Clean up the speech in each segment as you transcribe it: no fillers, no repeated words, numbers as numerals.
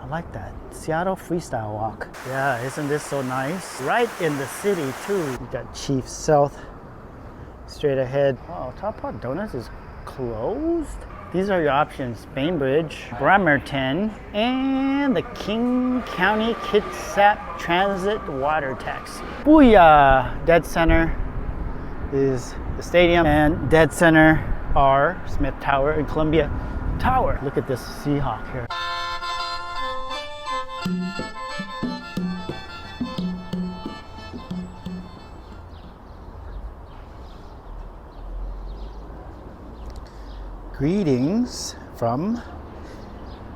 I like that. Seattle freestyle walk. Yeah, isn't this so nice? Right in the city too. You got Chief South straight ahead. Oh, Top Part Donuts is closed. These are your options: Bainbridge, Bremerton, and the King County Kitsap Transit Water Taxi. Booyah! Dead center is the stadium, and dead center are Smith Tower and Columbia Tower. Look at this Seahawk here. Greetings from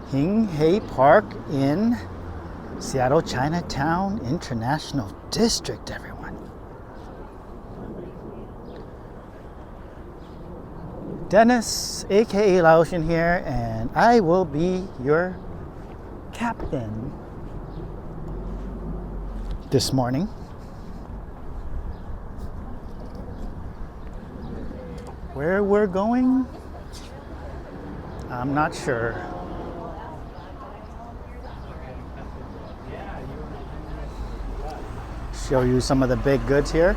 Hing Hay Park in Seattle Chinatown International District, everyone. Dennis, aka Laotian here, and I will be your captain this morning. Where we're going, I'm not sure. Show you some of the baked goods here.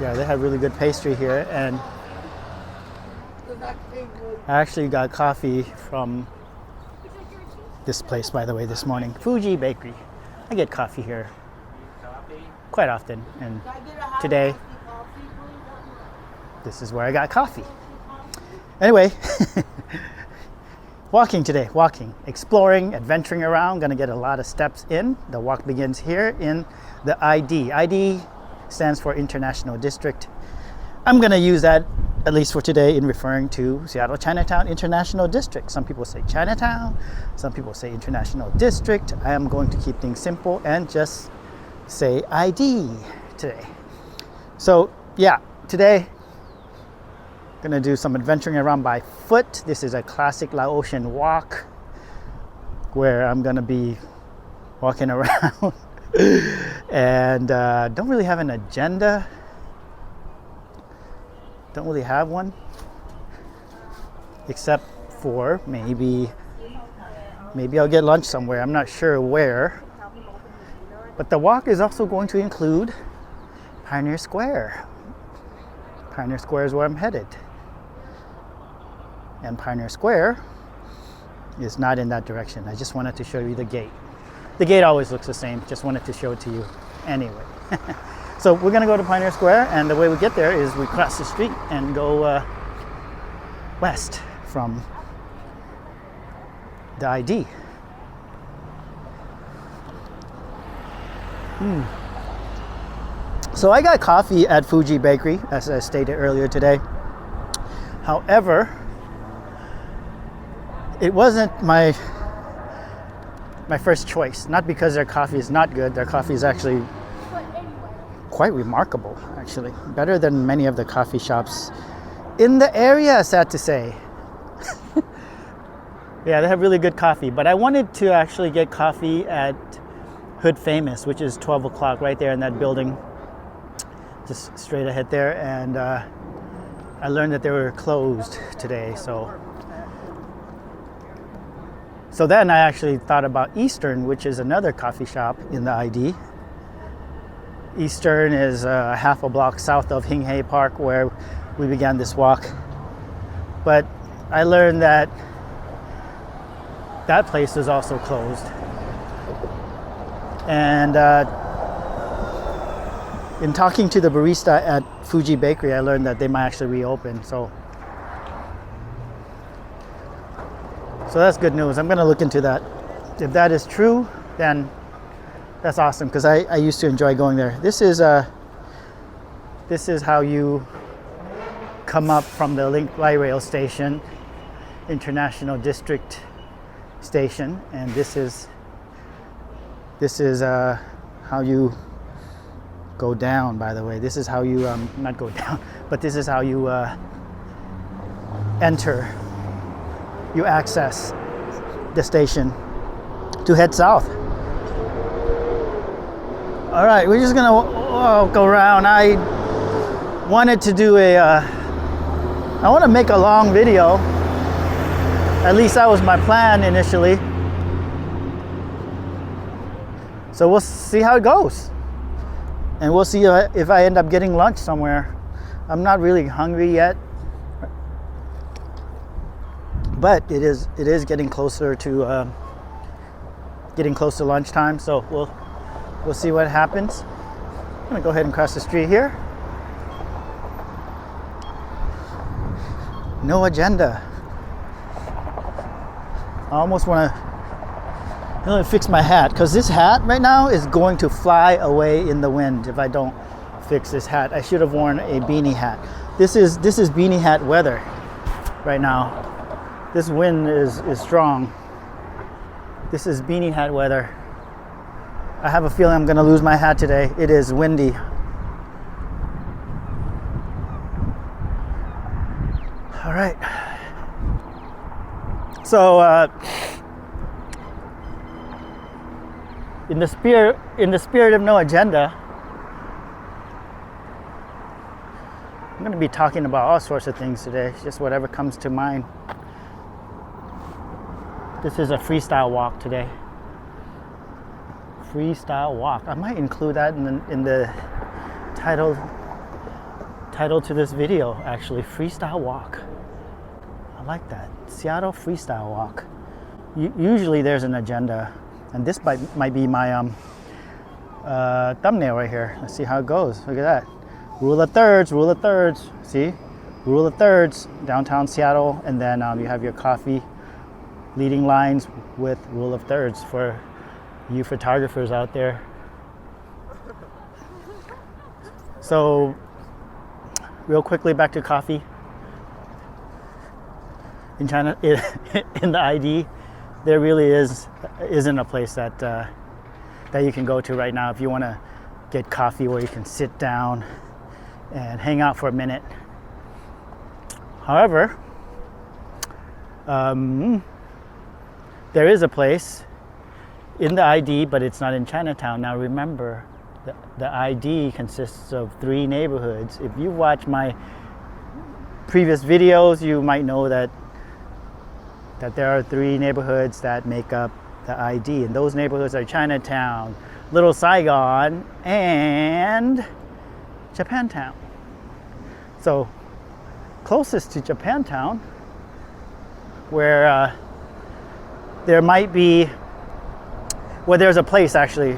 Yeah, they have really good pastry here, and I actually got coffee from this place, by the way, this morning. Fuji Bakery. I get coffee here quite often, and today this is where I got coffee. Anyway, walking today, exploring, adventuring around. Gonna get a lot of steps in. The walk begins here in the ID. ID stands for International District. I'm gonna use that, at least for today, in referring to Seattle Chinatown International District. Some people say Chinatown, some people say International District. I am going to keep things simple and just say ID today. So yeah, today, gonna do some adventuring around by foot. This is a classic Laotian walk where I'm gonna be walking around and don't really have an agenda. Don't really have one, except for maybe I'll get lunch somewhere. I'm not sure where. But the walk is also going to include Pioneer Square. Pioneer Square is where I'm headed. And Pioneer Square is not in that direction. I just wanted to show you the gate. The gate always looks the same. Just wanted to show it to you anyway. So we're gonna go to Pioneer Square, and the way we get there is we cross the street and go west from the ID. So I got coffee at Fuji Bakery, as I stated earlier today. However, it wasn't my first choice. Not because their coffee is not good. Their coffee is actually quite remarkable, actually. Better than many of the coffee shops in the area, sad to say. Yeah, they have really good coffee. But I wanted to actually get coffee at Hood Famous, which is 12 o'clock right there in that building. Just straight ahead there. And I learned that they were closed today, so then I actually thought about Eastern, which is another coffee shop in the ID. Eastern is half a block south of Hing Hay Park, where we began this walk. But I learned that that place is also closed. And in talking to the barista at Fuji Bakery, I learned that they might actually reopen. So that's good news. I'm gonna look into that. If that is true, then that's awesome, because I used to enjoy going there. This is how you come up from the Link Light Rail station, International District station, and this is how you go down, by the way. This is how you not go down, but this is how you enter. You access the station to head south. All right, we're just gonna go around. I wanted to do I want to make a long video At least that was my plan initially. So we'll see how it goes. And we'll see if I end up getting lunch somewhere. I'm not really hungry yet. But it is getting closer to lunchtime, so we'll see what happens. I'm gonna go ahead and cross the street here. No agenda. I almost want to fix my hat, because this hat right now is going to fly away in the wind if I don't fix this hat. I should have worn a beanie hat. This is beanie hat weather right now. This wind is strong. This is beanie hat weather. I have a feeling I'm gonna lose my hat today. It is windy. All right. So in the spirit of no agenda, I'm gonna be talking about all sorts of things today, just whatever comes to mind. This is a freestyle walk today. Freestyle walk. I might include that in the title to this video, actually. Freestyle walk. I like that. Seattle freestyle walk. Usually there's an agenda, and this might be my thumbnail right here. Let's see how it goes. Look at that. Rule of thirds. See? Rule of thirds. Downtown Seattle, and then you have your coffee. Leading lines with rule of thirds for you photographers out there. So, real quickly, back to coffee. In China, in the ID, there really isn't a place that you can go to right now if you want to get coffee where you can sit down and hang out for a minute. However, there is a place in the ID, but it's not in Chinatown. Now remember, the ID consists of 3 neighborhoods. If you watch my previous videos, you might know that there are 3 neighborhoods that make up the ID. And those neighborhoods are Chinatown, Little Saigon, and Japantown. So closest to Japantown, where there might be, well, there's a place actually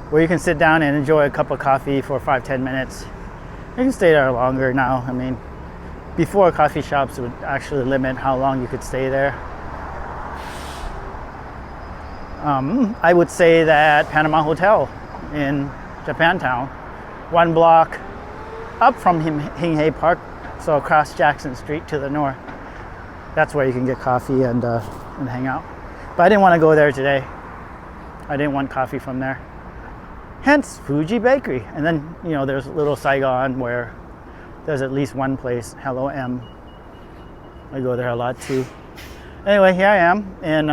where you can sit down and enjoy a cup of coffee for 5-10 minutes. You can stay there longer now. I mean, before, coffee shops would actually limit how long you could stay there. I would say that Panama Hotel in Japantown, 1 block up from Hing Hay Park, so across Jackson Street to the north. That's where you can get coffee and hang out. But I didn't want to go there today. I didn't want coffee from there. Hence, Fuji Bakery. And then, there's Little Saigon where there's at least one place, Hello M. I go there a lot too. Anyway, here I am in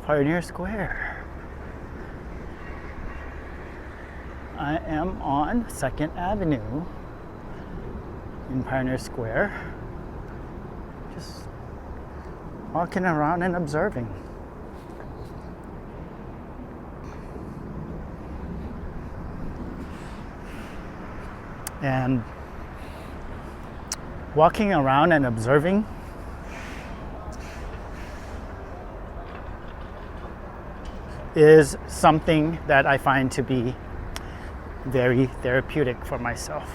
Pioneer Square. I am on 2nd Avenue in Pioneer Square, just walking around and observing. And walking around and observing is something that I find to be very therapeutic for myself.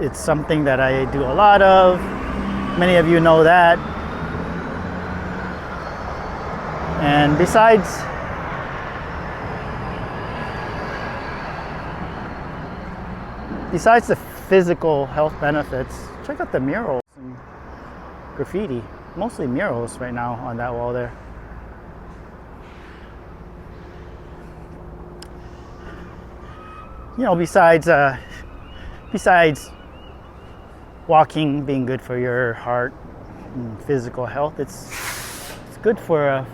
It's something that I do a lot of. Many of you know that. And besides the physical health benefits, check out the murals and graffiti. Mostly murals right now on that wall there. Besides walking being good for your heart and physical health, it's good for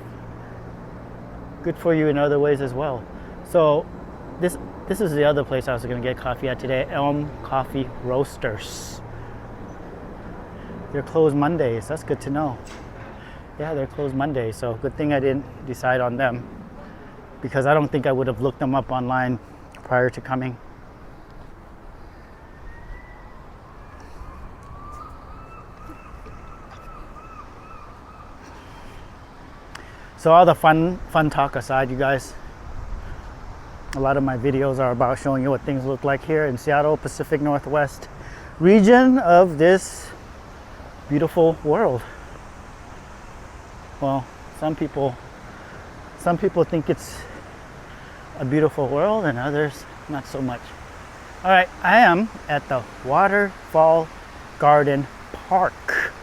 you in other ways as well. So this This is the other place I was gonna get coffee at today, Elm Coffee Roasters. They're closed Mondays, that's good to know. Yeah, they're closed Mondays, so good thing I didn't decide on them, because I don't think I would have looked them up online prior to coming. So all the fun talk aside, you guys, a lot of my videos are about showing you what things look like here in Seattle, Pacific Northwest region of this beautiful world. Well, some people think it's a beautiful world and others not so much. All right, I am at the Waterfall Garden Park.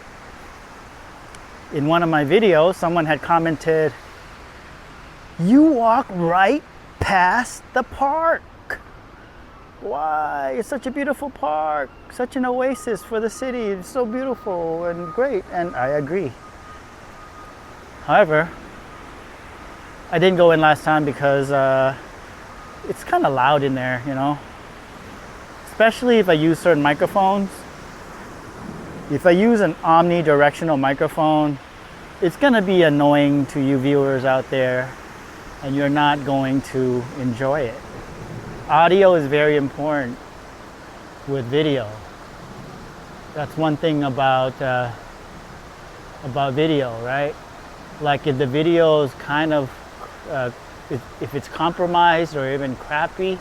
In one of my videos, someone had commented, "You walk right past the park. Why? It's such a beautiful park, such an oasis for the city. It's so beautiful and great." And I agree. However, I didn't go in last time because it's kind of loud in there, you know, especially if I use certain microphones. If I use an omnidirectional microphone, it's gonna be annoying to you viewers out there, and you're not going to enjoy it. Audio is very important with video. That's one thing about video, right? Like if the video is kind of, if it's compromised or even crappy,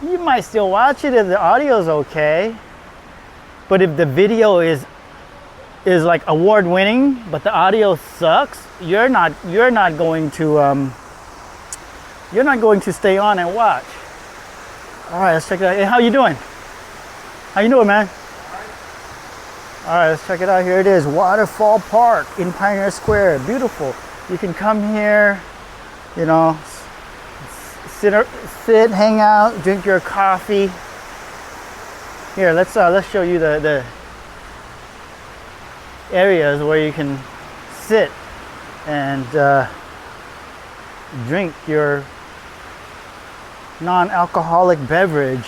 you might still watch it if the audio is okay. But if the video is like award winning, but the audio sucks, you're not going to stay on and watch. All right, let's check it out. Hey, how you doing? How you doing, man? All right, let's check it out. Here it is, Waterfall Park in Pioneer Square. Beautiful. You can come here, you know, sit, hang out, drink your coffee. Here, let's show you the areas where you can sit and drink your non-alcoholic beverage.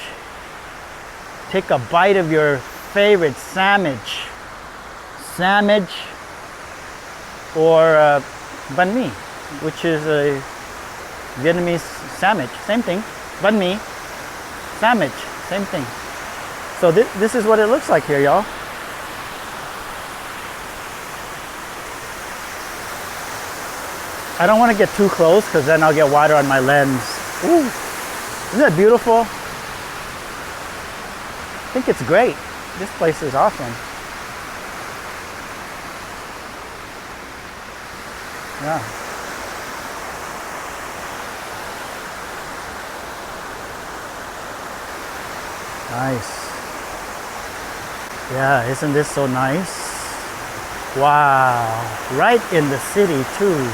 Take a bite of your favorite sandwich or banh mi, which is a Vietnamese sandwich. Same thing. Banh mi, sandwich, same thing. So this is what it looks like here, y'all. I don't want to get too close because then I'll get water on my lens. Ooh, isn't that beautiful? I think it's great. This place is awesome. Yeah. Nice. Yeah, isn't this so nice? Wow, right in the city too.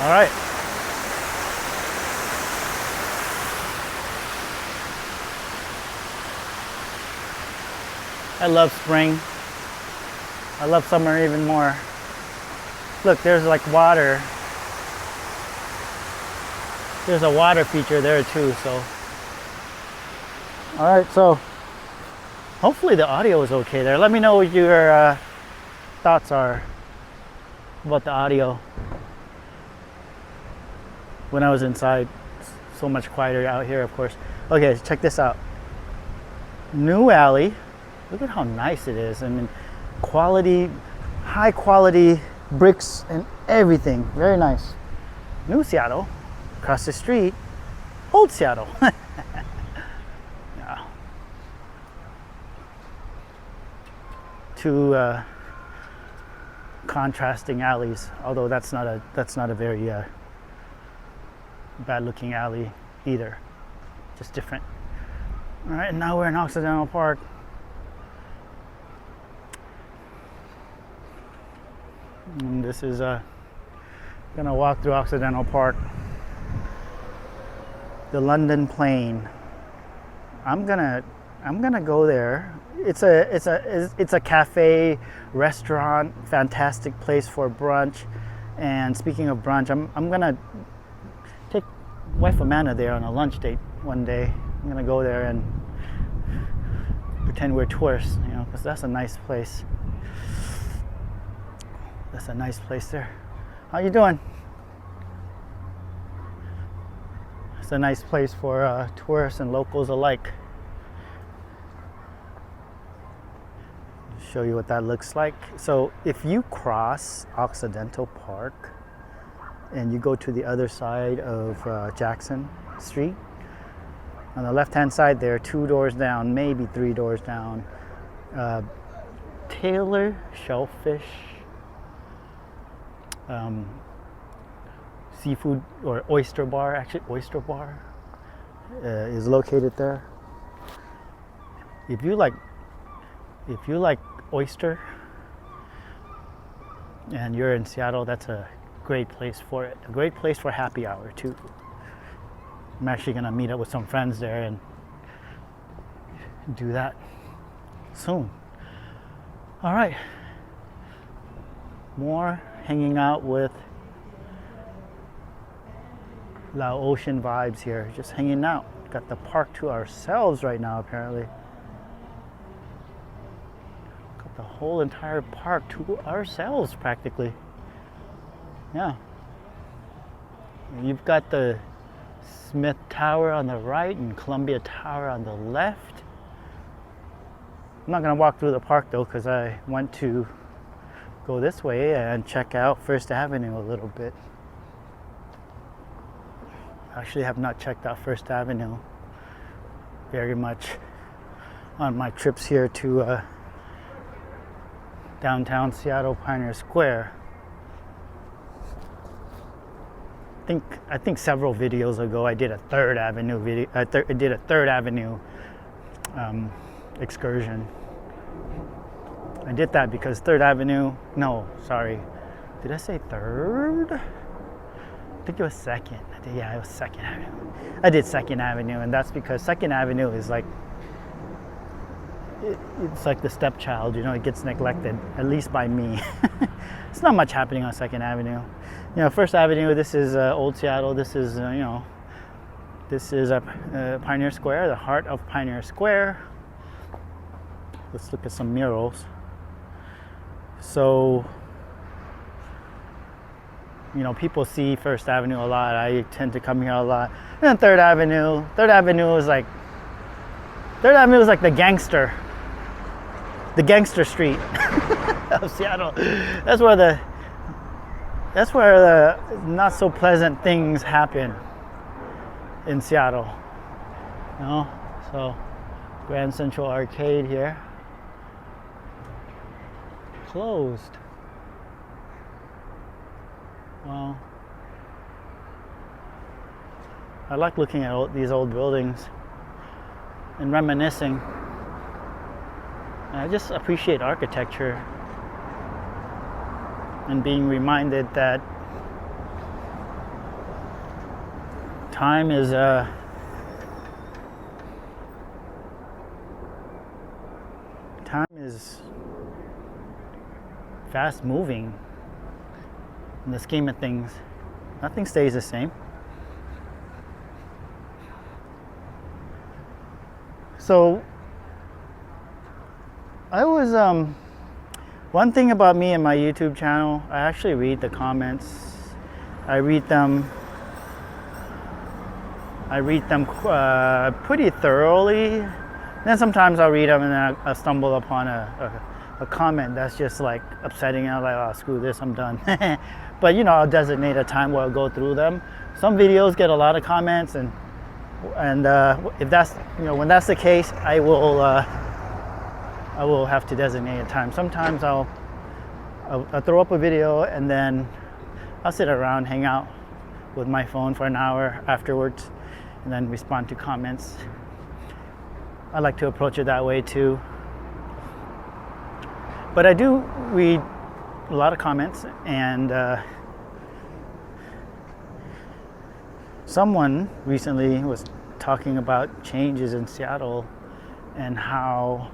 All right. I love spring. I love summer even more. Look, there's like water. There's a water feature there too, so. All right, so hopefully the audio is okay there. Let me know what your thoughts are about the audio. When I was inside, so much quieter out here, of course. Okay, check this out. New alley. Look at how nice it is. I mean, quality, high quality bricks and everything. Very nice. New Seattle. Across the street, Old Seattle. Yeah. Two contrasting alleys. Although that's not a very bad-looking alley either. Just different. All right, and now we're in Occidental Park. And this is gonna walk through Occidental Park. The London Plane. I'm gonna go there. It's a cafe, restaurant, fantastic place for brunch. And speaking of brunch, I'm gonna take wife Amanda there on a lunch date one day. I'm gonna go there and pretend we're tourists, you know, because that's a nice place. That's a nice place there. How you doing? It's a nice place for tourists and locals alike. Show you what that looks like. So if you cross Occidental Park and you go to the other side of Jackson Street, on the left hand side there, 2 doors down, maybe 3 doors down, Taylor Shellfish seafood or oyster bar, actually oyster bar, is located there. If you like oyster and you're in Seattle, that's a great place for it. A great place for happy hour too. I'm actually gonna meet up with some friends there and do that soon. All right, more hanging out with Laotian vibes here, just hanging out. Got the park to ourselves right now apparently. The whole entire park to ourselves practically. Yeah. You've got the Smith Tower on the right and Columbia Tower on the left. I'm not gonna walk through the park though, because I want to go this way and check out First Avenue a little bit. I actually have not checked out First Avenue very much on my trips here to downtown Seattle Pioneer Square. I think several videos ago I did a Third Avenue video. I did a Third Avenue excursion. I did that because Third Avenue. No, sorry. Did I say Third? I think it was Second. Yeah, it was Second Avenue. I did Second Avenue, and that's because Second Avenue is like. It's like the stepchild, you know, it gets neglected, at least by me. It's not much happening on Second Avenue. You know, First Avenue, this is Old Seattle, this is, you know, this is Pioneer Square, the heart of Pioneer Square. Let's look at some murals. So, you know, people see First Avenue a lot. I tend to come here a lot. And then Third Avenue is like the gangster street of Seattle. That's where the not so pleasant things happen in Seattle. You know, so Grand Central Arcade here closed. Well, I like looking at these old buildings and reminiscing. I just appreciate architecture and being reminded that time is fast moving in the scheme of things. Nothing stays the same. So I was one thing about me and my YouTube channel, I actually read the comments. I read them pretty thoroughly. Then sometimes I'll read them and then I stumble upon a comment that's just like upsetting. I'm like, oh, screw this, I'm done. But you know, I'll designate a time where I'll go through them. Some videos get a lot of comments, and if that's, you know, when that's the case, I will have to designate a time. Sometimes I'll throw up a video and then I'll sit around, hang out with my phone for an hour afterwards, and then respond to comments. I like to approach it that way too. But I do read a lot of comments, and someone recently was talking about changes in Seattle and how,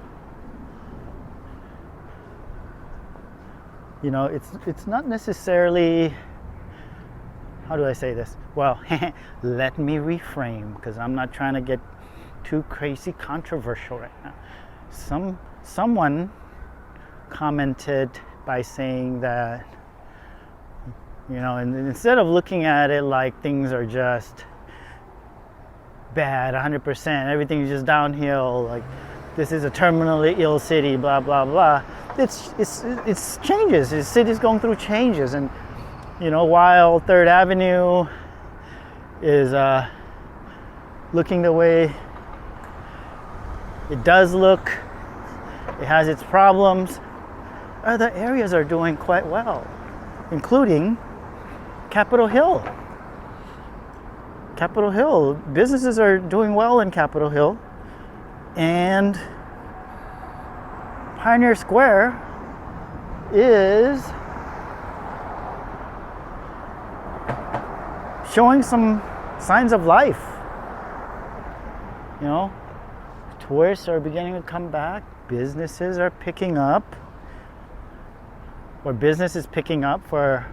you know, it's not necessarily how do I say this? Well, let me reframe, because I'm not trying to get too crazy controversial right now. Someone commented by saying that, you know, and instead of looking at it like things are just bad 100%, everything's just downhill, like this is a terminally ill city, blah blah blah. It's changes. The city's going through changes, and you know, while Third Avenue is looking the way it does look, it has its problems. Other areas are doing quite well, including Capitol Hill. Capitol Hill, businesses are doing well in Capitol Hill, and Pioneer Square is showing some signs of life. You know, tourists are beginning to come back, businesses are picking up, or business is picking up for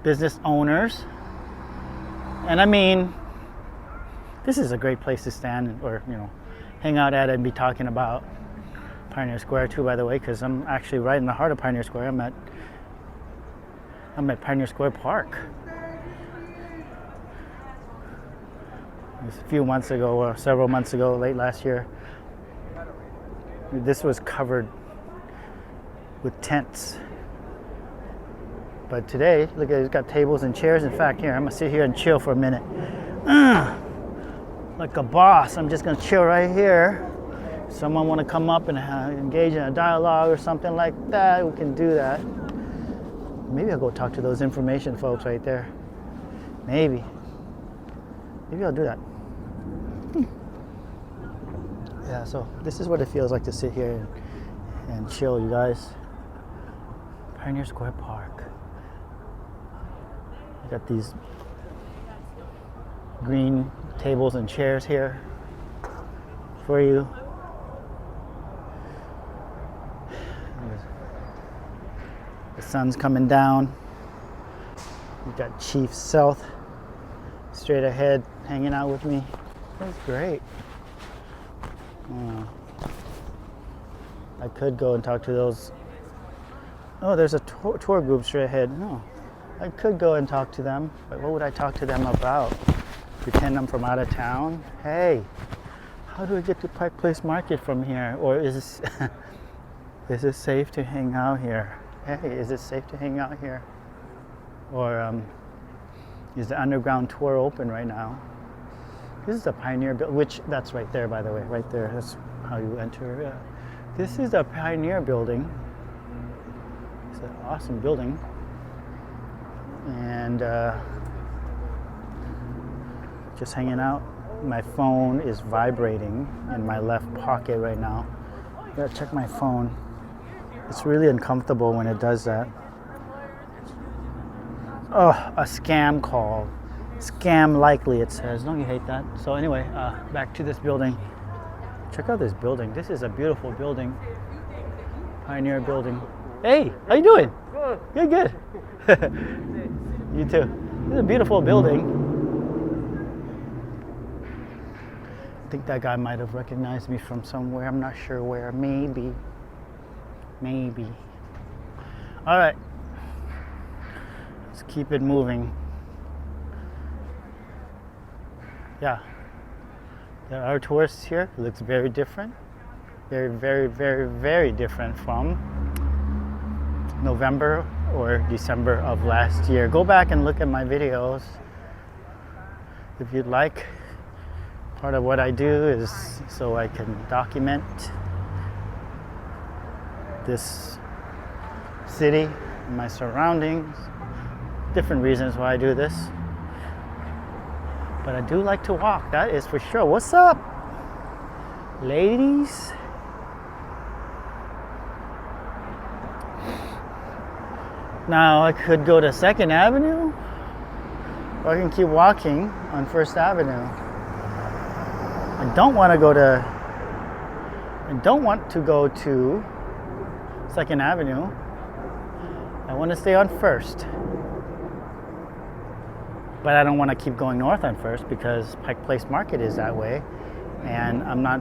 business owners. And I mean, this is a great place to stand or, you know, hang out at and be talking about Pioneer Square too, by the way, because I'm actually right in the heart of Pioneer Square. I'm at Pioneer Square Park. A few months ago, or several months ago, late last year, this was covered with tents. But today, look at it, it's got tables and chairs. In fact, here, I'm gonna sit here and chill for a minute. Like a boss, I'm just gonna chill right here. Someone wanna come up and engage in a dialogue or something like that, we can do that. Maybe I'll go talk to those information folks right there. Maybe I'll do that. Yeah, so this is what it feels like to sit here and chill, you guys. Pioneer Square Park. You got these green tables and chairs here for you. The sun's coming down. You got Chief South straight ahead hanging out with me. That's great. I could go and talk to those. Oh, there's a tour group straight ahead. No, I could go and talk to them, but what would I talk to them about? Pretend I'm from out of town? Hey, how do we get to Pike Place Market from here? Or is it safe to hang out here? Hey, is it safe to hang out here? Or is the underground tour open right now? This is the Pioneer Building, which that's right there, by the way, right there. That's how you enter. This is the Pioneer Building. It's an awesome building. And just hanging out. My phone is vibrating in my left pocket right now. I gotta check my phone. It's really uncomfortable when it does that. Oh, a scam call. Scam likely, it says. Don't you hate that? So anyway, back to this building. Check out this building. This is a beautiful building. Pioneer Building. Hey, how you doing? Good. Good. You too. This is a beautiful building. I think that guy might have recognized me from somewhere. I'm not sure where. Maybe. All right. Let's keep it moving. Yeah, there are tourists here. It looks very different. Very different from November or December of last year. Go back and look at my videos if you'd like. Part of what I do is so I can document this city, my surroundings, different reasons why I do this. But I do like to walk, that is for sure. What's up, ladies? Now I could go to 2nd Avenue, or I can keep walking on 1st Avenue. I don't want to go to 2nd Avenue want to stay on First. But I don't want to keep going north on First because Pike Place Market is that way. And I'm not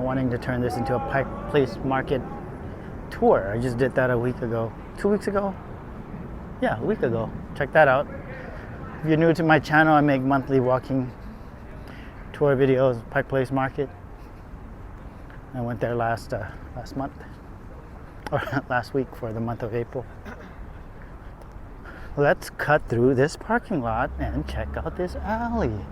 wanting to turn this into a Pike Place Market tour. I just did that a week ago. 2 weeks ago? Yeah, a week ago. Check that out. If you're new to my channel, I make monthly walking tour videos, Pike Place Market. I went there last month, or last week for the month of April. Let's cut through this parking lot and check out this alley.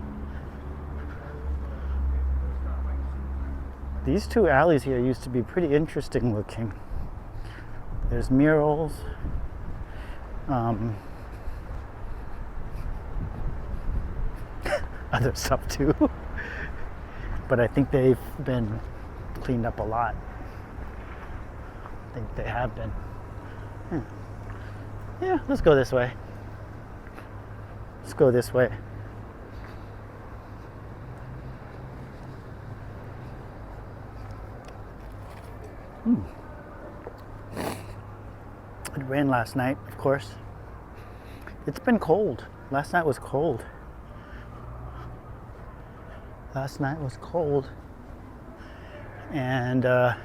These two alleys here used to be pretty interesting looking. There's murals. Other stuff too. But I think they've been cleaned up a lot. I think they have been. Yeah, let's go this way. Let's go this way. It rained last night, of course. It's been cold. Last night was cold. Last night was cold. And it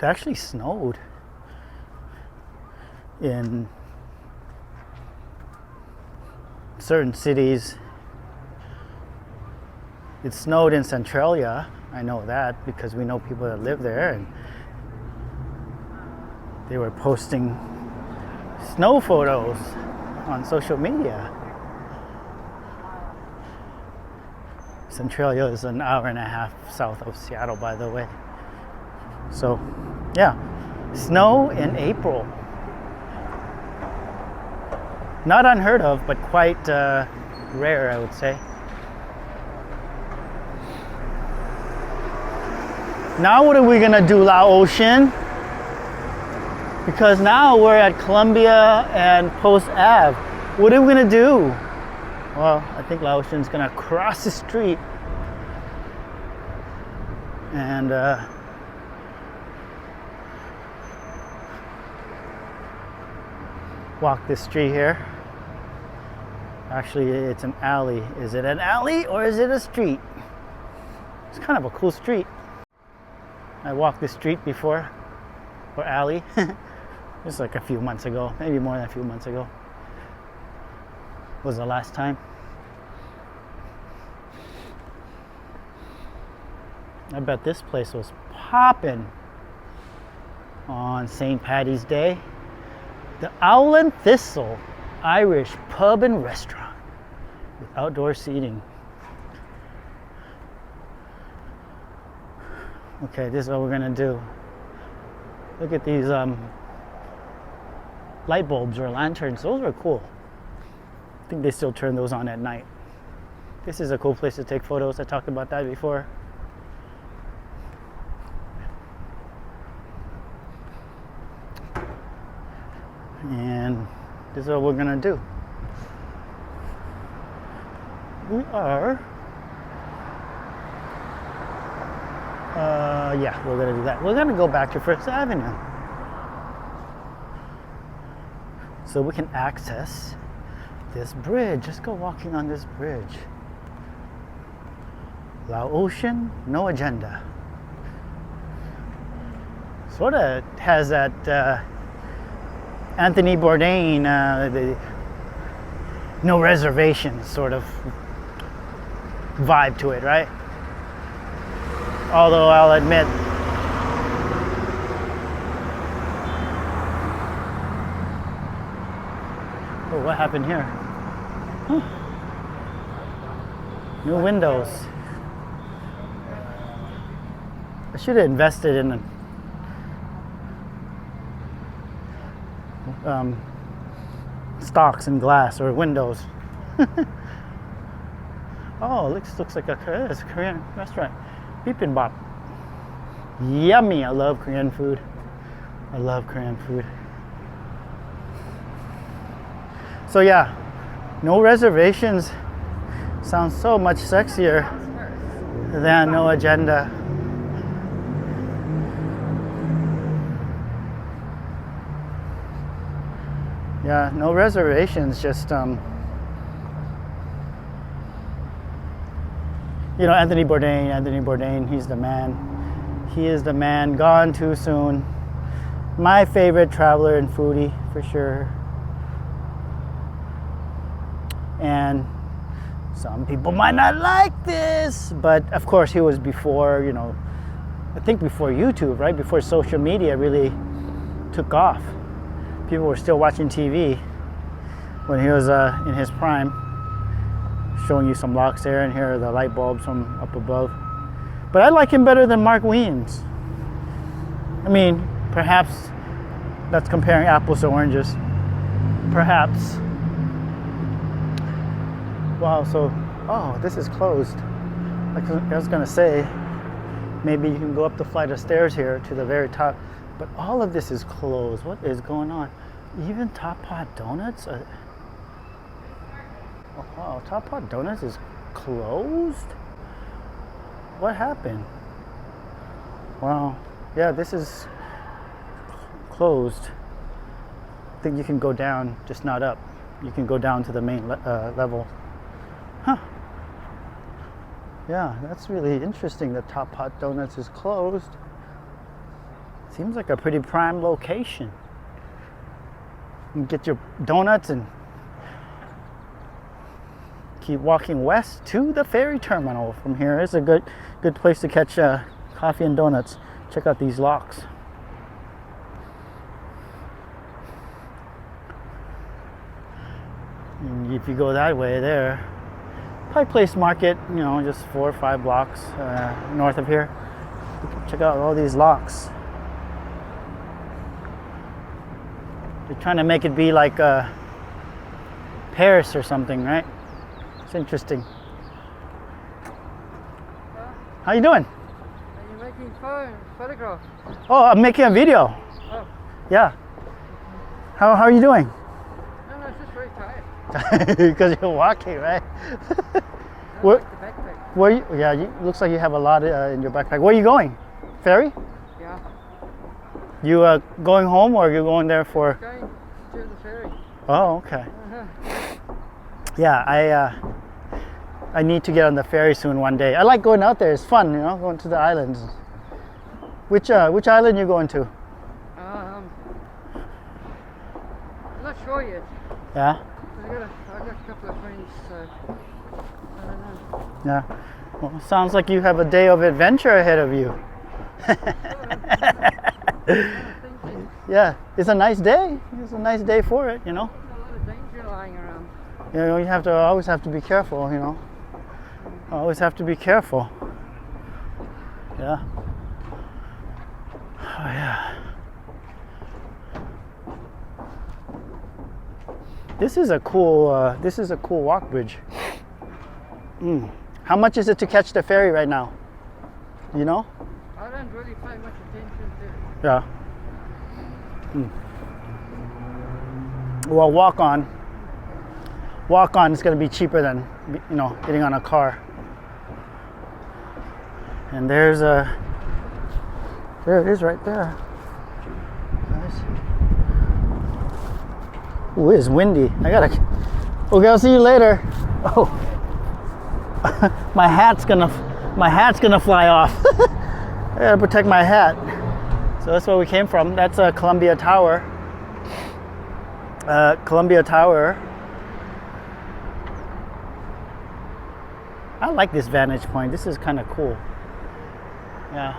actually snowed in certain cities. It snowed in Centralia. I know that because we know people that live there, and they were posting snow photos on social media. Centralia is an hour and a half south of Seattle, by the way. So, yeah, snow in April. Not unheard of, but quite rare, I would say. Now what are we gonna do, Laotian? Because now we're at Columbia and Post Ave. What are we gonna do? Well, I think Laotian's gonna cross the street and walk this street here. Actually, it's an alley. Is it an alley or is it a street? It's kind of a cool street. I walked this street before, or alley. Just like a few months ago, maybe more than a few months ago. Was the last time. I bet this place was popping on St. Paddy's Day. The Owl and Thistle Irish Pub and Restaurant with outdoor seating. Okay, this is what we're gonna do. Look at these light bulbs or lanterns. Those are cool. I think they still turn those on at night. This is a cool place to take photos. I talked about that before. And this is what we're gonna do. We are yeah, we're gonna do that. We're gonna go back to First Avenue so we can access this bridge. Just go walking on this bridge. Laotian, no agenda. Sort of has that Anthony Bourdain, the no reservations sort of vibe to it, right? Although I'll admit, oh, what happened here? Huh. New windows. I should have invested in stocks and glass or windows. Oh, looks like it's a Korean restaurant. Bibimbap. Yummy. I love Korean food. I love Korean food. So yeah, no reservations sounds so much sexier than no agenda. Yeah, no reservations, just you know, Anthony Bourdain, he's the man. He is the man, gone too soon. My favorite traveler and foodie, for sure. And some people might not like this, but of course he was before, you know, I think before YouTube, right? Before social media really took off. People were still watching TV when he was in his prime. Showing you some locks there, and here are the light bulbs from up above. But I like him better than Mark Wiens. I mean, perhaps that's comparing apples to oranges. Perhaps. Wow, so, oh, this is closed. Like I was gonna say, maybe you can go up the flight of stairs here to the very top, but all of this is closed. What is going on? Even Top Pot Donuts? Oh, wow, Top Pot Donuts is closed? What happened? Wow, yeah, this is closed. I think you can go down, just not up. You can go down to the main level. Huh. Yeah, that's really interesting that Top Pot Donuts is closed. Seems like a pretty prime location. You can get your donuts and keep walking west to the ferry terminal from here. It's a good place to catch coffee and donuts. Check out these locks. And if you go that way there, Pike Place Market, you know, just 4 or 5 blocks north of here. You can check out all these locks. They're trying to make it be like Paris or something, right? It's interesting. How you doing? Are you making photographs? Oh, I'm making a video. Oh. Yeah. How are you doing? No, it's just very tired. Because you're walking, right? Where? The backpack. Where you? Yeah, looks like you have a lot in your backpack. Where are you going? Ferry? Yeah. You going home, or are you going there for? Going to the ferry. Oh, okay. Yeah, I need to get on the ferry soon one day. I like going out there. It's fun, you know, going to the islands. Which island you going to? I'm not sure yet. Yeah. I've got a couple of friends, so I don't know. Yeah. Well, sounds like you have a day of adventure ahead of you. Yeah, it's a nice day. It's a nice day for it, you know. There's a lot of danger lying around. You know, you always have to be careful, you know. Always have to be careful. Yeah. Oh yeah. This is a cool walk bridge. How much is it to catch the ferry right now? You know? I don't really pay much attention to it. Yeah. Well, walk on is going to be cheaper than, you know, getting on a car. And there it is right there. Nice. Ooh, it's windy. Okay, I'll see you later. Oh, my hat's gonna fly off. I gotta protect my hat. So that's where we came from. That's Columbia Tower. Columbia Tower. I like this vantage point. This is kind of cool. Yeah.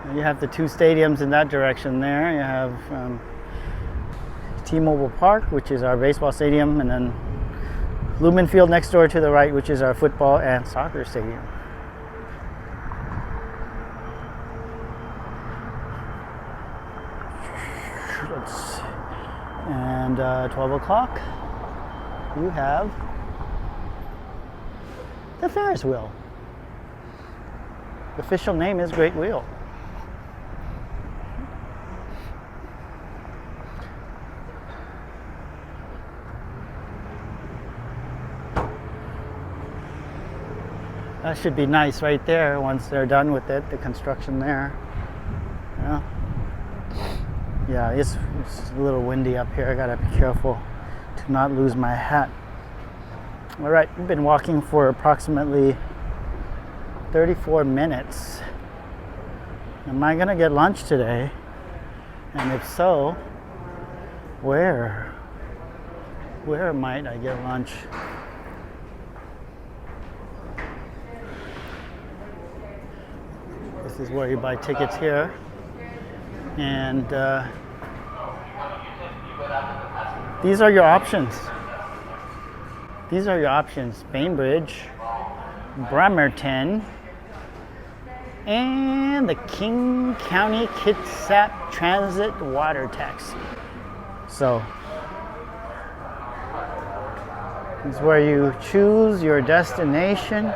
And you have the 2 stadiums in that direction there. You have T-Mobile Park, which is our baseball stadium, and then Lumen Field next door to the right, which is our football and soccer stadium. And 12 o'clock, you have the Ferris wheel. The official name is Great Wheel. That should be nice right there once they're done with it, the construction there. Yeah. Yeah, it's a little windy up here. I gotta be careful to not lose my hat. All right, we've been walking for approximately 34 minutes. Am I gonna get lunch today? And if so, where might I get lunch? This is where you buy tickets here. And these are your options. These are your options. Bainbridge, Bremerton, and the King County Kitsap Transit Water Taxi. So, this is where you choose your destination.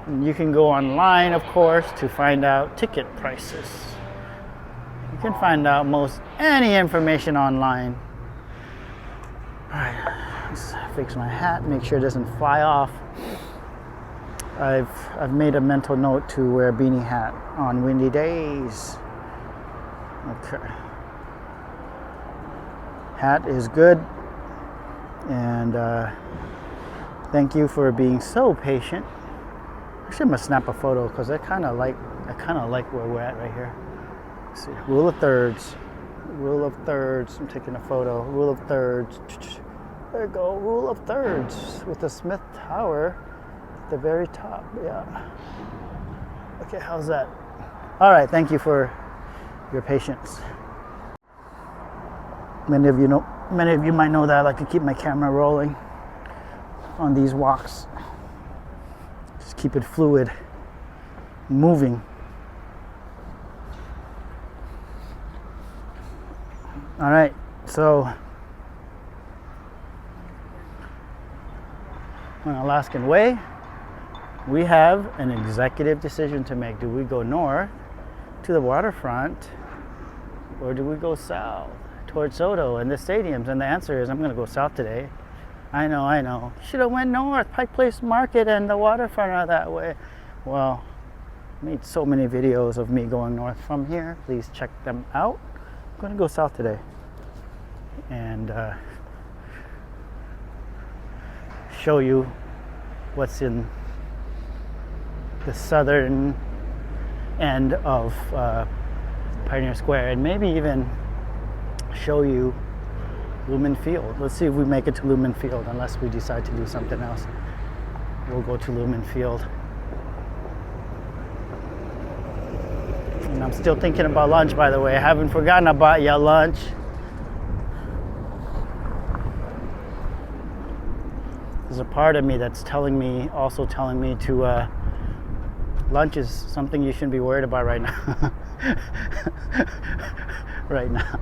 And you can go online, of course, to find out ticket prices. You can find out most any information online. All right, let's fix my hat, make sure it doesn't fly off. I've made a mental note to wear a beanie hat on windy days. Okay. Hat is good, and thank you for being so patient. Actually, I'm gonna snap a photo because I kind of like where we're at right here. Let's see, rule of thirds. Rule of thirds. I'm taking a photo. Rule of thirds. There you go. Rule of thirds with the Smith Tower at the very top. Yeah. Okay, how's that? All right. Thank you for your patience. Many of you might know that I like to keep my camera rolling on these walks. Just keep it fluid, moving. All right, so on Alaskan Way, we have an executive decision to make. Do we go north to the waterfront, or do we go south towards Soto and the stadiums? And the answer is I'm going to go south today. I know. Should have went north. Pike Place Market and the waterfront are that way. Well, I made so many videos of me going north from here. Please check them out. I'm going to go south today and show you what's in the southern end of Pioneer Square, and maybe even show you Lumen Field. Let's see if we make it to Lumen Field. Unless we decide to do something else, we'll go to Lumen Field. And I'm still thinking about lunch, by the way. I haven't forgotten about your lunch. There's a part of me that's also telling me to lunch is something you shouldn't be worried about right now. Right now.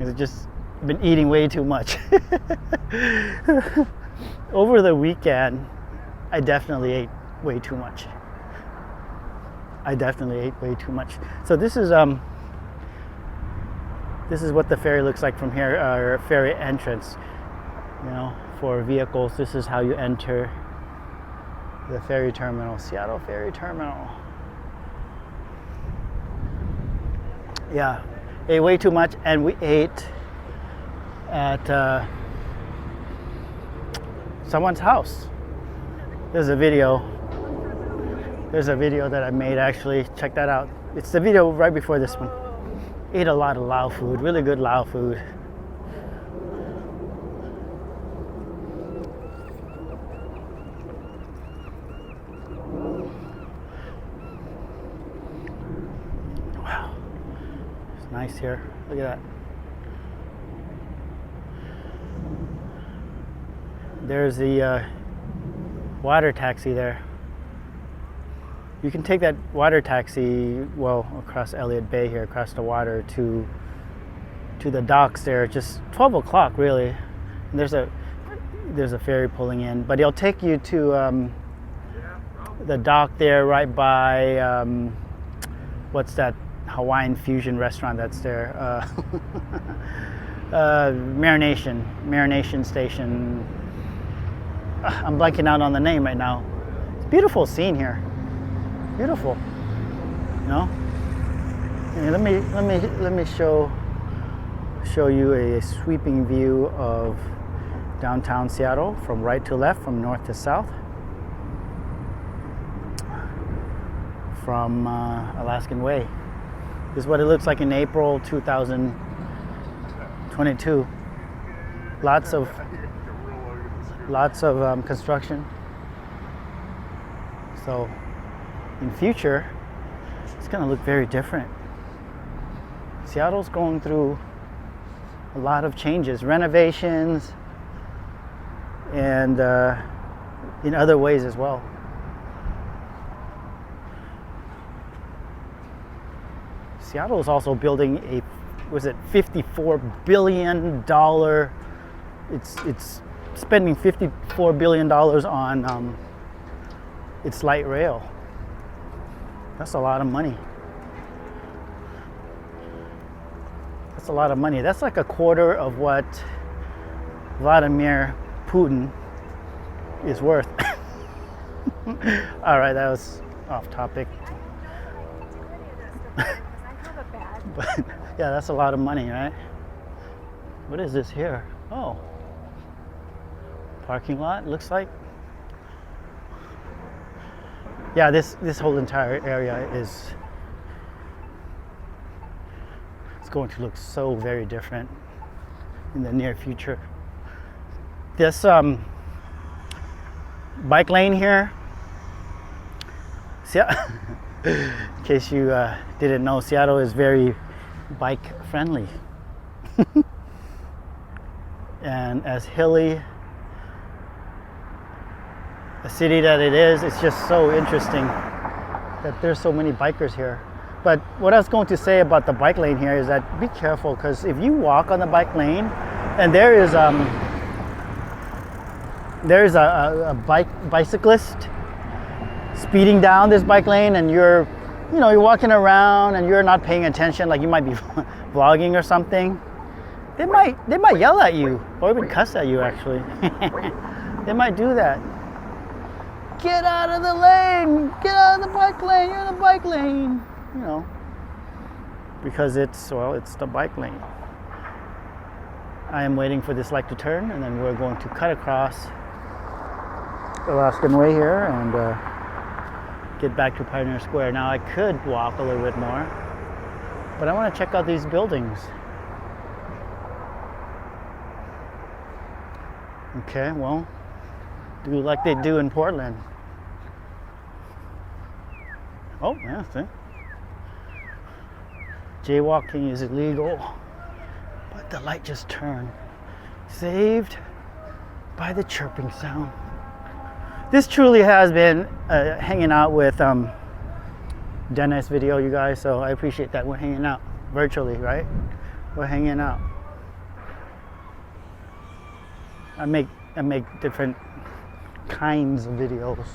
I've just been eating way too much. Over the weekend, I definitely ate way too much. So this is what the ferry looks like from here, our ferry entrance. You know, for vehicles, this is how you enter the ferry terminal, Seattle Ferry Terminal. Yeah, ate way too much, and we ate at someone's house. There's a video that I made, actually. Check that out. It's the video right before this one. Ate a lot of Lao food, really good Lao food. Wow, it's nice here. Look at that. There's the water taxi there. You can take that water taxi, well, across Elliott Bay here, across the water to the docks there. Just 12 o'clock, really. And there's a ferry pulling in, but it'll take you to the dock there, right by what's that Hawaiian fusion restaurant that's there? Marination Station. I'm blanking out on the name right now. It's a beautiful scene here. Beautiful. You know. And let me show you a sweeping view of downtown Seattle from right to left, from north to south, from Alaskan Way. This is what it looks like in April 2022. Lots of construction. So in future, it's going to look very different. Seattle's going through a lot of changes, renovations, and in other ways as well. Seattle is also building a, was it $54 billion? It's spending $54 billion on its light rail. That's a lot of money. That's a lot of money. That's like a quarter of what Vladimir Putin is worth. All right, that was off topic. But yeah, that's a lot of money, right? What is this here? Oh, parking lot, looks like. Yeah, this whole entire area is, it's going to look so very different in the near future. This bike lane here, in case you didn't know, Seattle is very bike friendly. And as hilly a city that it is, it's just so interesting that there's so many bikers here. But what I was going to say about the bike lane here is that be careful, because if you walk on the bike lane and there is a bicyclist speeding down this bike lane, and you're walking around and you're not paying attention, like you might be vlogging or something, they might yell at you, or even cuss at you actually. They might do that. Get out of the lane! Get out of the bike lane! You're in the bike lane! You know, because it's the bike lane. I am waiting for this light to turn, and then we're going to cut across Alaskan Way here and get back to Pioneer Square. Now I could walk a little bit more, but I want to check out these buildings. Okay, well, do like they do in Portland. Oh, yeah, see? Jaywalking is illegal, but the light just turned. Saved by the chirping sound. This truly has been hanging out with Dennis video, you guys, so I appreciate that. We're hanging out virtually, right? We're hanging out. I make different kinds of videos.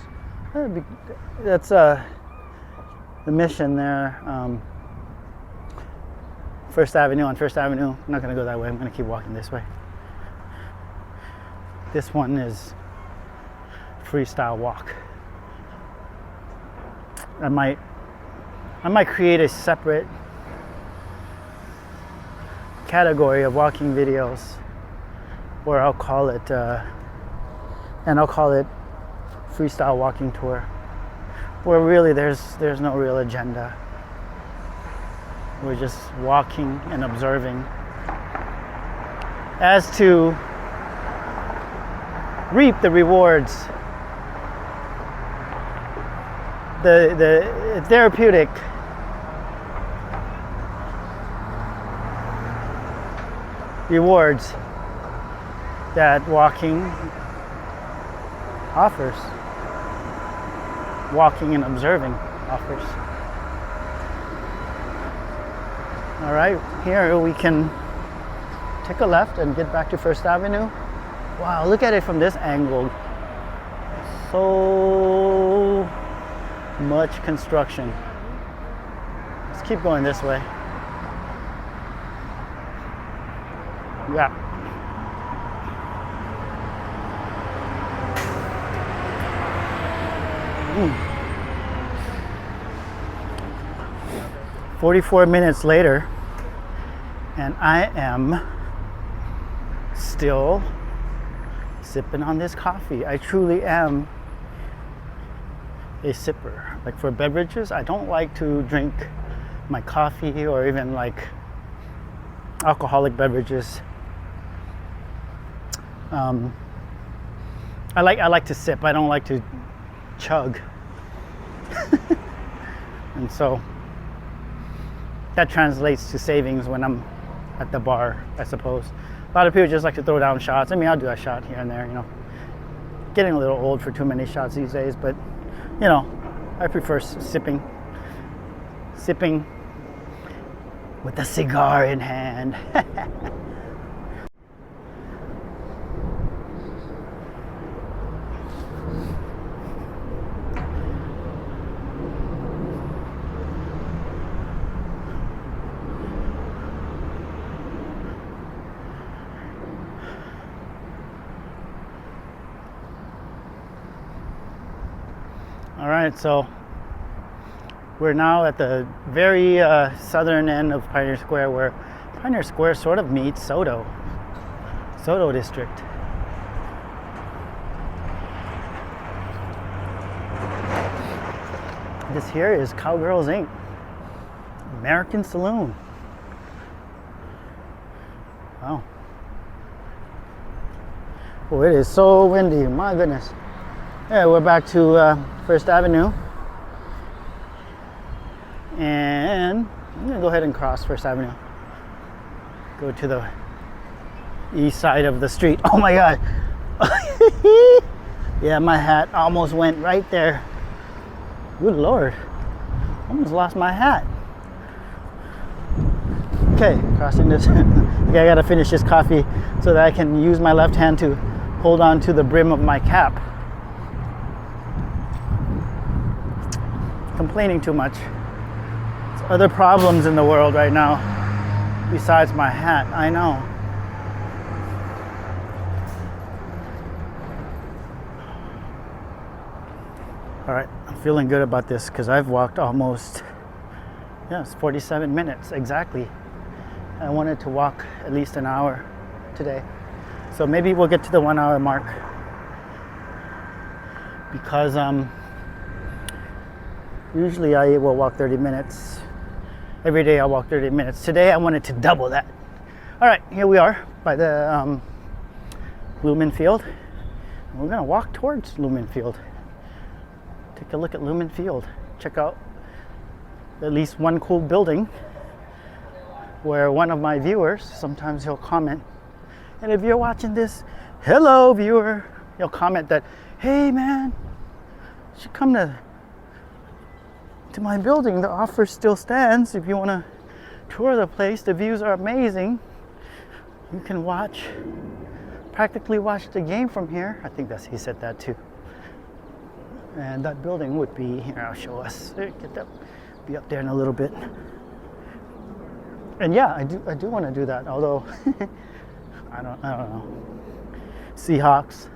That's the mission there. First Avenue, on First Avenue. I'm not gonna go that way. I'm gonna keep walking this way. This one is freestyle walk. I might create a separate category of walking videos, where I'll call it freestyle walking tour, where really there's no real agenda. We're just walking and observing as to reap the rewards, the therapeutic rewards that walking offers, walking and observing offers. All right, here we can take a left and get back to First Avenue. Wow, look at it from this angle. So much construction. Let's keep going this way. Yeah. 44 minutes later, and I am still sipping on this coffee. I truly am a sipper. Like for beverages, I don't like to drink my coffee or even like alcoholic beverages. I like to sip. I don't like to chug. And so that translates to savings when I'm at the bar, I suppose. A lot of people just like to throw down shots. I mean, I'll do a shot here and there, you know. Getting a little old for too many shots these days, but you know, I prefer sipping with a cigar in hand. All right, so we're now at the very southern end of Pioneer Square, where Pioneer Square sort of meets Soto District. This here is Cowgirls Inc., American Saloon. Wow. Oh, it is so windy, my goodness. Yeah, we're back to First Avenue, and I'm gonna go ahead and cross First Avenue. Go to the east side of the street. Oh my God! Yeah, my hat almost went right there. Good Lord! Almost lost my hat. Okay, crossing this. Okay, I gotta finish this coffee so that I can use my left hand to hold on to the brim of my cap. Complaining too much. There's other problems in the world right now besides my hat. I know. All right, I'm feeling good about this because I've walked almost, it's 47 minutes exactly. I wanted to walk at least an hour today. So maybe we'll get to the 1 hour mark, because usually I will walk 30 minutes. Every day I'll walk 30 minutes. Today I wanted to double that. All right, here we are by the Lumen Field. We're gonna walk towards Lumen Field. Take a look at Lumen Field. Check out at least one cool building where one of my viewers, sometimes he'll comment. And if you're watching this, hello viewer, he'll comment that, hey man, you should come to my building. The offer still stands if you want to tour the place. The views are amazing. You can practically watch the game from here. I think he said that too. And that building would be here. I'll show us. Get that. Be up there in a little bit. And yeah, I do want to do that. Although I don't know. Seahawks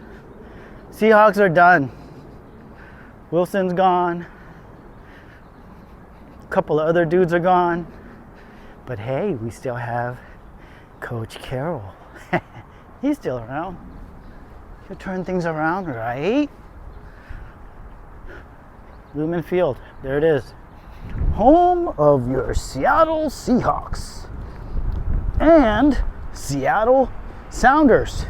are done. Wilson's gone. Couple of other dudes are gone, but hey, we still have Coach Carroll. He's still around. He'll turn things around, right? Lumen Field, there it is. Home of your Seattle Seahawks and Seattle Sounders,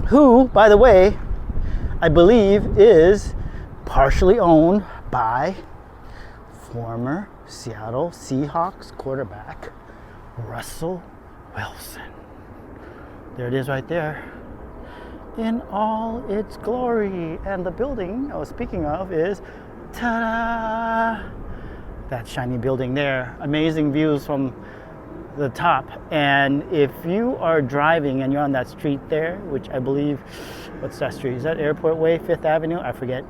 who, by the way, I believe is partially owned by former Seattle Seahawks quarterback Russell Wilson. There it is right there in all its glory. And the building I was speaking of is, ta-da, that shiny building there. Amazing views from the top. And if you are driving and you're on that street there, which I believe, what's that street? Is that Airport Way, 5th Avenue? I forget.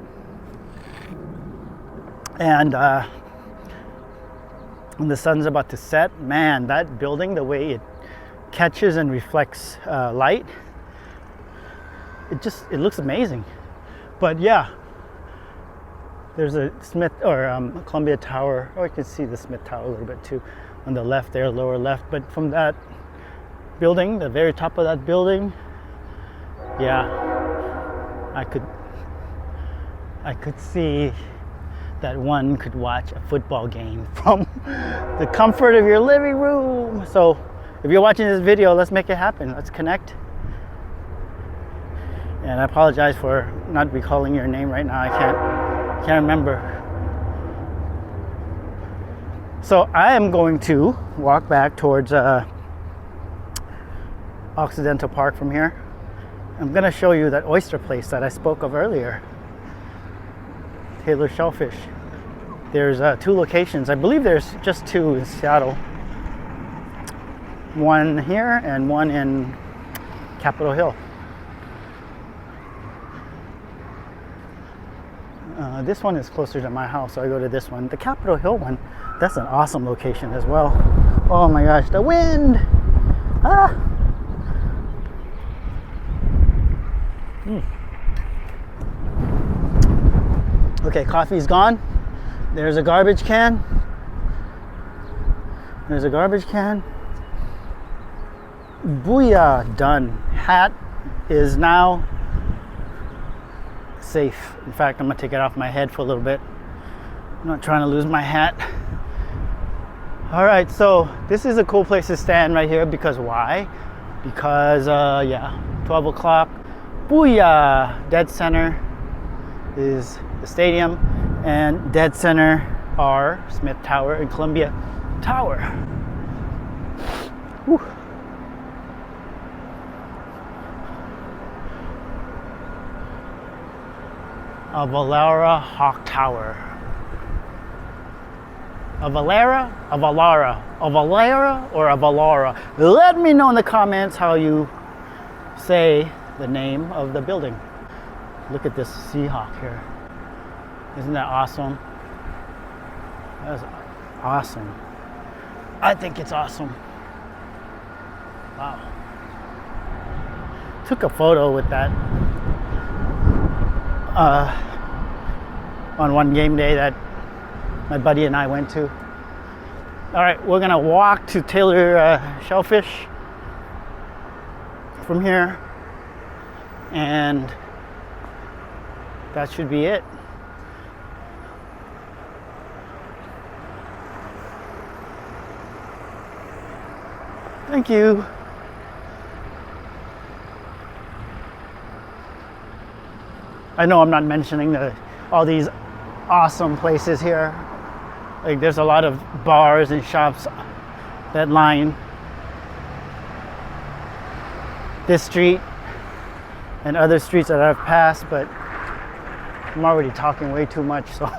And when the sun's about to set, man, that building, the way it catches and reflects light, it looks amazing. But yeah, There's a Smith or Columbia Tower, or you can see the Smith Tower a little bit too on the left there, lower left. But from that building, the very top of that building, yeah, I could see that one could watch a football game from the comfort of your living room. So if you're watching this video, let's make it happen. Let's connect. And I apologize for not recalling your name right now. I can't remember. So I am going to walk back towards Occidental Park from here. I'm going to show you that oyster place that I spoke of earlier, Taylor Shellfish. There's 2 locations. I believe there's just 2 in Seattle. One here and one in Capitol Hill. This one is closer to my house, so I go to this one. The Capitol Hill one, that's an awesome location as well. Oh my gosh, the wind! Ah! Okay, coffee's gone. There's a garbage can. There's a garbage can. Booyah! Done. Hat is now safe. In fact, I'm gonna take it off my head for a little bit. I'm not trying to lose my hat. All right, so this is a cool place to stand right here because why? Because yeah, 12 o'clock. Booyah! Dead center is the stadium, and dead center are Smith Tower and Columbia Tower. Whew. Avalara Hawk Tower. Avalara or Avalara? Let me know in the comments how you say the name of the building. Look at this Seahawk here. Isn't that awesome? That's awesome. I think it's awesome. Wow. Took a photo with that on one game day that my buddy and I went to. All right, we're gonna walk to Taylor Shellfish from here, and that should be it. Thank you. I know I'm not mentioning all these awesome places here. Like there's a lot of bars and shops that line this street and other streets that I've passed, but I'm already talking way too much, so.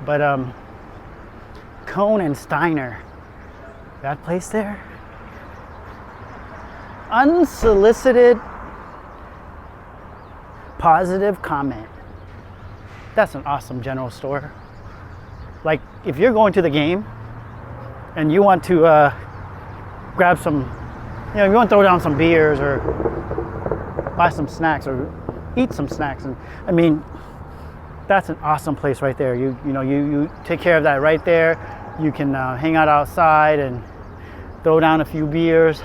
But Cone and Steiner, that place there, unsolicited positive comment. That's an awesome general store. Like if you're going to the game and you want to grab some, you want to throw down some beers or buy some snacks or eat some snacks, and I mean, that's an awesome place right there. You take care of that right there. You can hang out outside and throw down a few beers,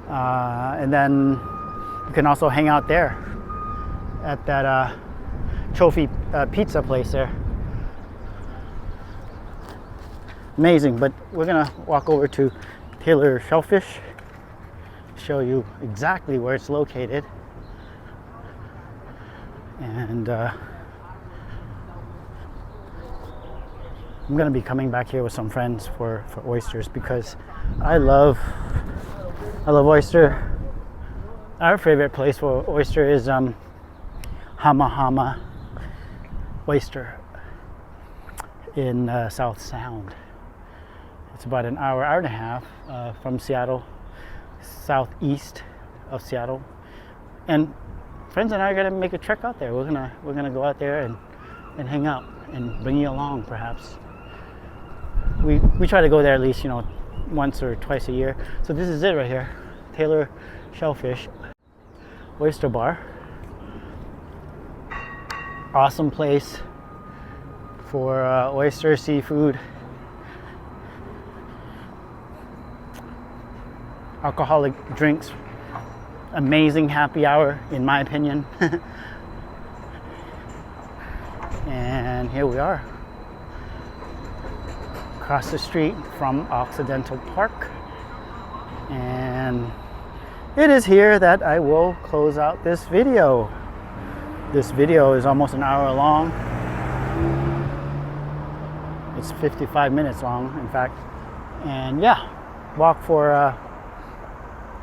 and then you can also hang out there at that trophy pizza place there. Amazing. But we're gonna walk over to Taylor Shellfish, show you exactly where it's located, and I'm gonna be coming back here with some friends for oysters because I love oyster. Our favorite place for oyster is Hama Hama Oyster in South Sound. It's about an hour and a half from Seattle, southeast of Seattle, and friends and I are gonna make a trek out there. We're gonna go out there and hang out and bring you along, perhaps. We try to go there at least once or twice a year. So this is it right here, Taylor Shellfish Oyster Bar. Awesome place for oyster seafood, alcoholic drinks, amazing happy hour in my opinion. And here we are, across the street from Occidental Park, and it is here that I will close out this video. This video is almost an hour long. It's 55 minutes long, in fact. And yeah,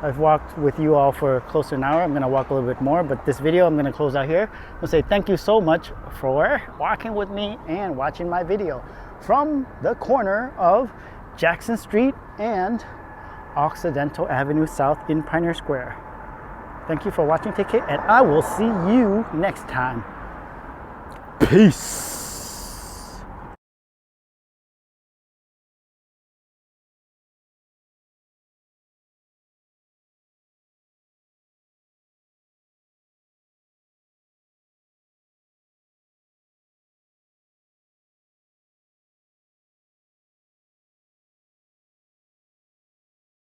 I've walked with you all for close to an hour. I'm gonna walk a little bit more, but this video I'm gonna close out here. I'll say thank you so much for walking with me and watching my video from the corner of Jackson Street and Occidental Avenue South in Pioneer Square. Thank you for watching, take care, and I will see you next time. Peace.